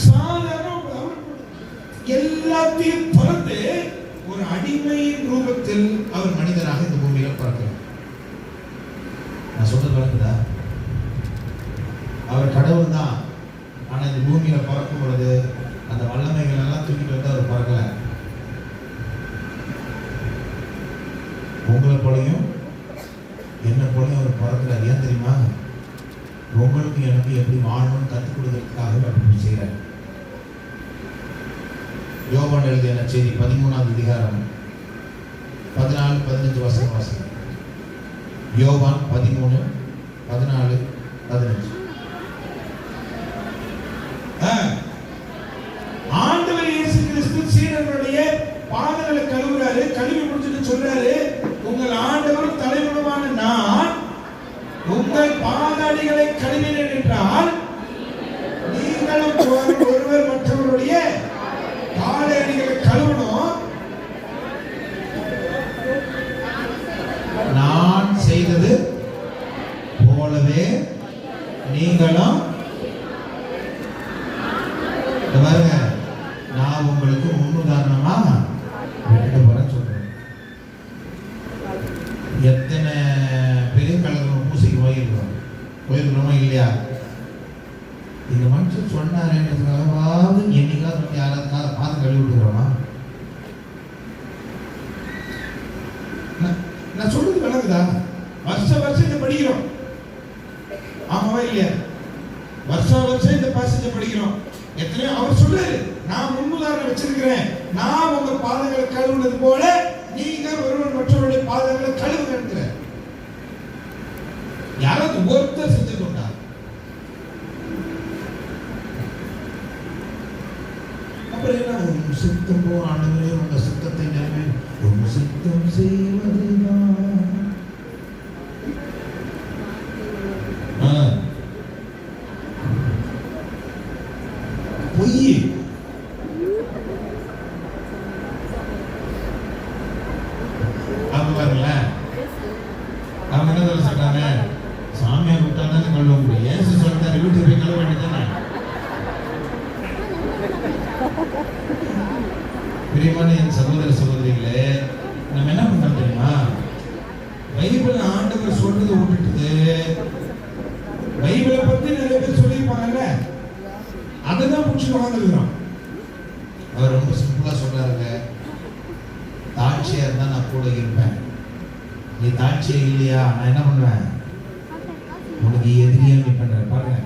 சாதாரண எல்லாத்தையும் பிறந்து ஒரு அடிமையின் ரூபத்தில் அவர் மனிதனாக இந்த பூமியில பிறக்கிறார். நான் சொல்றது வழங்குதா? அவர் கடவுள் தான். ஆனா இந்த பூமியில பிறக்கும் பொழுது அந்த வல்லமைகள் எல்லாம் தூக்கிட்டு வந்து அவர் பிறக்கல. உங்களை போலையும் என்ன போலையும் அவர் பிறக்கிறார். ஏன் தெரியுமா? உங்களுக்கு எனக்கு எப்படி வாழணும்னு கற்றுக் கொடுக்கறதுக்காக அப்படி செய்கிறார். யோவான் எழுதிய நற்செய்தி 13ஆம் அதிகாரம் 14-15 வாசகம். யோவான் 13:14-15. ஆண்டவர் இயேசு கிறிஸ்து சீடர்களுடைய பாதங்களை கழுவுறாரு. கழுவி முடிச்சுட்டு சொல்றாரு, உங்கள் ஆண்டவரும் தலைவருமான நான் உங்கள் பாதாடிகளை கழுவினேன் என்றால் நீங்களும் ஒருவர் மற்றவருடைய பாதாடிகளை கழுவணும். நான் செய்தது போலவே நீங்களும். பாருங்க, நான் உங்களுக்கு முன்னுதாரணமா விட்டுட்டு போறேன்னு சொல்றேன். எத்தனை பெரிய கலகம் பூசிக்கு போயிருக்கிறோமா இல்லையா? இந்த மனுஷன் சொன்னாருன்றதுக்காகவாவது என்னைக்காவது யாராவது பார்த்து கழுவி விட்டுக்கிறோமா? நான் சொல்றது விளங்குதா? வருஷம் இதை படிக்கிறோம், ஆமாவா இல்லையா? வருஷம் இந்த பாசேஜை படிக்கிறோம். எத்தனையோ அவர் சொல்றாரு, நான் முன்னுதாரணம் வச்சிருக்கிறேன். நான் உங்க பாதங்களை கழுவுனது போல நீங்கள் ஒருவர் மற்றவருடைய பாதங்களை கழுவுங்க. யாராவது ஒருத்தர் செஞ்சு கொண்டார். அப்புறம் என்ன? உன் சித்தம் போ ஆண்டவரே, உங்க சித்தத்தை நிறைவேறு. உன் சித்தம் செய்வதுதான் பொய். அவங்க பாருங்கள, அவங்க என்ன சொல்றாங்க? சாமியார் விட்டா தானே கழுவ முடியும். ஏசு சொல்லிட்டாரு, வீட்டுக்கு போய் கழுவ வேண்டியதானே. பிரியமான என் சகோதர சகோதரிகளே, நம்ம என்ன பண்றோம் தெரியுமா? பைபிள் ஆண்டவர் சொல்றதை விட்டுட்டு பைபிளை பத்தி நிறைய பேர் சொல்லியிருப்பாங்கல்ல, அதைதான் முடிச்சுட்டு வாழ்ந்துருக்கிறோம். அவர் ரொம்ப சிம்பிளா சொல்றாருங்க, தாட்சியா இருந்தா நான் கூட இருப்பேன். நீ தாட்சியா இல்லையா, நான் என்ன பண்ணுவேன்? உனக்கு எதிரியா நீ பண்ற பாருங்க.